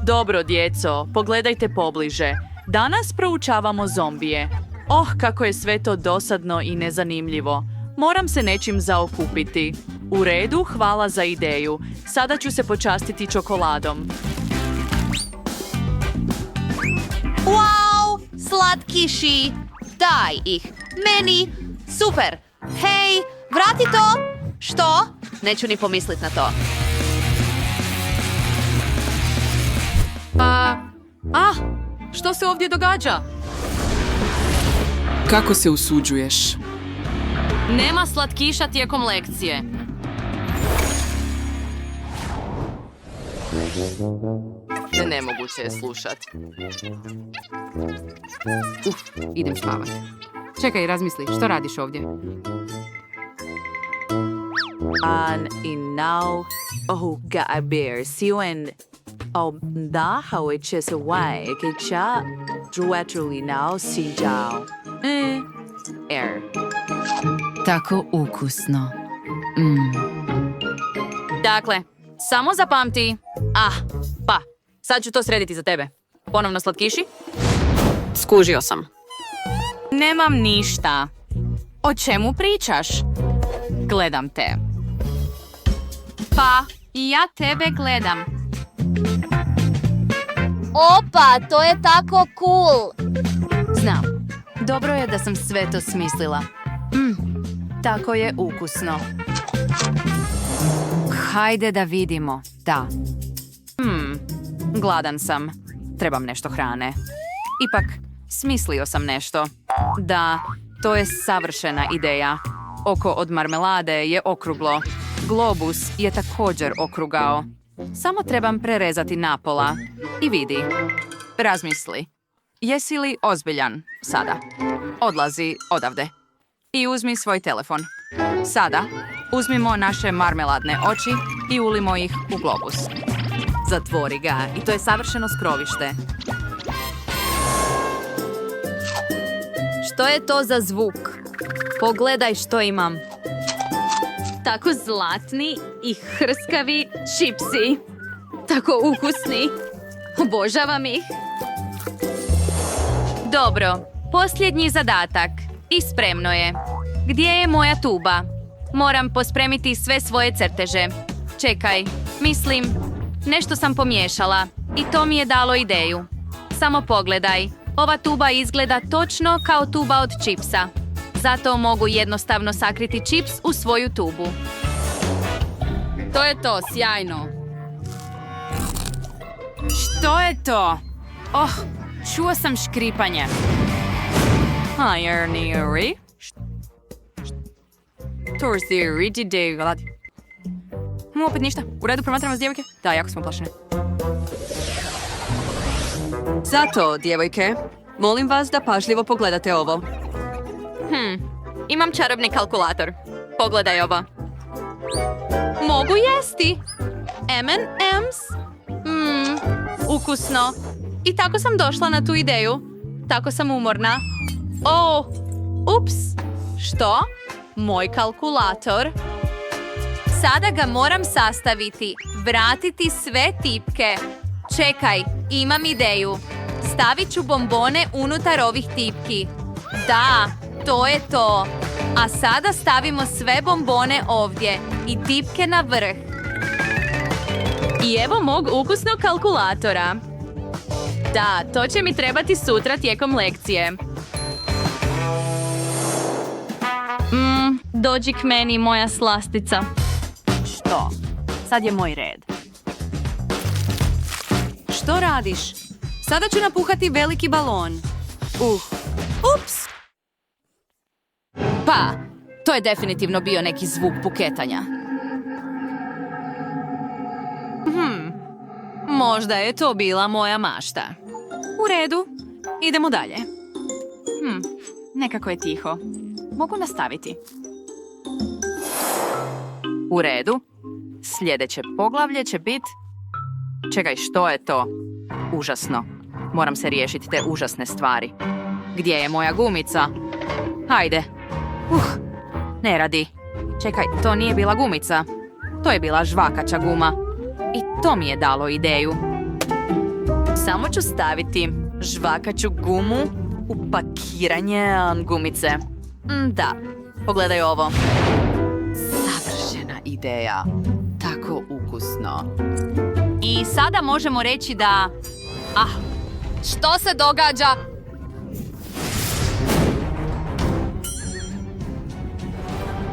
Dobro, djeco, pogledajte pobliže. Danas proučavamo zombije. Kako je sve to dosadno i nezanimljivo. Moram se nečim zaokupiti. U redu, hvala za ideju. Sada ću se počastiti čokoladom. Wow, slatkiši! Daj ih, meni! Super! Hej, vrati to! Što? Neću ni pomislit na to. Što se ovdje događa? Kako se usuđuješ? Nema slatkiša tijekom lekcije. Nemoguće je slušat. Idem spavat. Čekaj, razmisli, što radiš ovdje? And now, got bears, you and da, how će se keća, druatruli now, si džao. Tako ukusno. Dakle, samo zapamti. Sad ću to srediti za tebe. Ponovno slatkiši? Skužio sam. Nemam ništa. O čemu pričaš? Gledam te. Pa, i ja tebe gledam. Opa, to je tako cool! Znam. Dobro je da sam sve to smislila. Tako je ukusno. Hajde da vidimo. Da. Gladan sam. Trebam nešto hrane. Ipak, smislio sam nešto. Da, to je savršena ideja. Oko od marmelade je okruglo. Globus je također okrugao. Samo trebam prerezati napola. I vidi. Razmisli. Jesi li ozbiljan sada? Odlazi odavde. I uzmi svoj telefon. Sada uzmimo naše marmeladne oči i ulimo ih u globus. Zatvori ga i to je savršeno skrovište. Što je to za zvuk? Pogledaj što imam. Tako zlatni i hrskavi čipsi. Tako ukusni. Obožavam ih. Dobro, posljednji zadatak. I spremno je. Gdje je moja tuba? Moram pospremiti sve svoje crteže. Čekaj, mislim, nešto sam pomiješala i to mi je dalo ideju. Samo pogledaj, ova tuba izgleda točno kao tuba od čipsa. Zato mogu jednostavno sakriti čips u svoju tubu. To je to, sjajno. Što je to? Čuo sam škripanje. Ironieri? Torsiri, dide glad. Opet ništa. U redu, promatram vas, djevojke? Da, jako smo plašene. Zato, djevojke, molim vas da pažljivo pogledate ovo. Imam čarobni kalkulator. Pogledaj ovo. Mogu jesti. M&M's. Ukusno. I tako sam došla na tu ideju. Tako sam umorna. Ups. Što? Moj kalkulator. Sada ga moram sastaviti. Vratiti sve tipke. Čekaj, imam ideju. Stavit ću bombone unutar ovih tipki. Da, to je to. A sada stavimo sve bombone ovdje i tipke na vrh. I evo mog ukusnog kalkulatora. Da, to će mi trebati sutra tijekom lekcije. Dođi k meni, moja slastica. Što? Sad je moj red. Što radiš? Sada ću napuhati veliki balon. Ups! Pa, to je definitivno bio neki zvuk puketanja. Možda je to bila moja mašta. U redu, idemo dalje. Nekako je tiho. Mogu nastaviti. U redu. Sljedeće poglavlje će biti... Čekaj, što je to? Užasno. Moram se riješiti te užasne stvari. Gdje je moja gumica? Hajde. Ne radi. Čekaj, to nije bila gumica. To je bila žvakača guma. I to mi je dalo ideju. Samo ću staviti žvakaću gumu u pakiranje gumice. Da, pogledaj ovo. Savršena ideja. Tako ukusno. I sada možemo reći da... što se događa?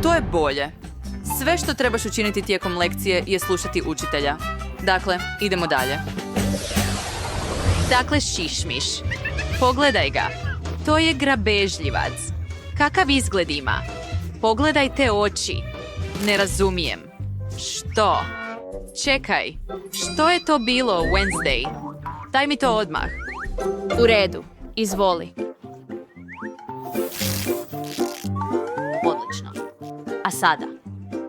To je bolje. Sve što trebaš učiniti tijekom lekcije je slušati učitelja. Dakle, idemo dalje. Dakle, šišmiš. Pogledaj ga. To je grabežljivac. Kakav izgled ima? Pogledaj te oči. Ne razumijem. Što? Čekaj. Što je to bilo Wednesday? Daj mi to odmah. U redu, izvoli. Odlično. A sada,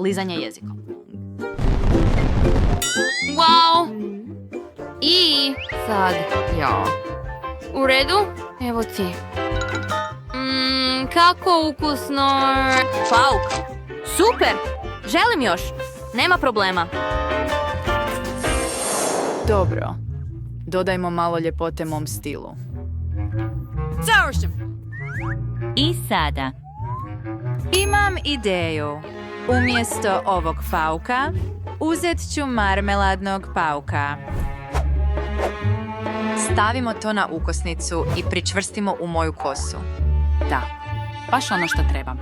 lizanje jezikom. Wow! I sad ja. U redu? Evo ti. Kako ukusno. Pauk. Super! Želim još. Nema problema. Dobro. Dodajmo malo ljepote mom stilu. I sada. Imam ideju. Umjesto ovog pauka, uzet ću marmeladnog pauka. Stavimo to na ukosnicu i pričvrstimo u moju kosu. Da, baš ono što trebam.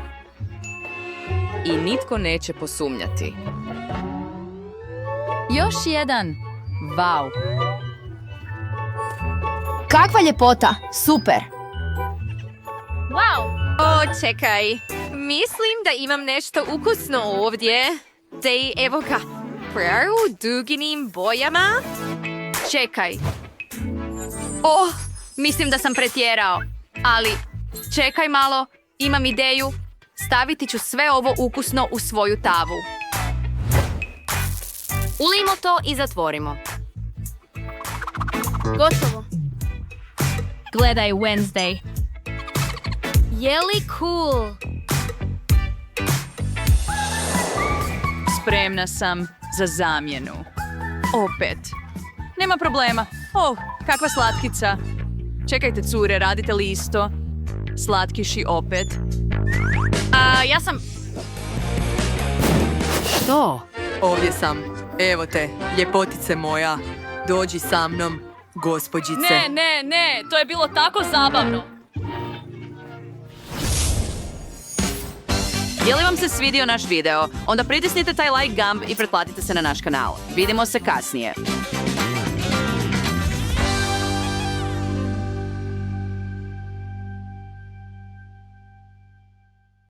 I nitko neće posumnjati. Još jedan. Vau. Kakva ljepota! Super! O, čekaj. Mislim da imam nešto ukusno ovdje. Te evo ga. Prav u duginim bojama. Čekaj. Mislim da sam pretjerao. Ali, čekaj malo. Imam ideju. Staviti ću sve ovo ukusno u svoju tavu. Ulijmo to i zatvorimo. Gotovo. Gledaj Wednesday. Je li cool? Spremna sam za zamjenu. Opet. Nema problema. Kakva slatkica. Čekajte, cure, radite li isto? Slatkiši opet. Ja sam... Što? Ovdje sam. Evo te, ljepotice moja. Dođi sa mnom, gospođice. Ne, to je bilo tako zabavno. Je li vam se svidio naš video? Onda pritisnite taj like gumb i pretplatite se na naš kanal. Vidimo se kasnije.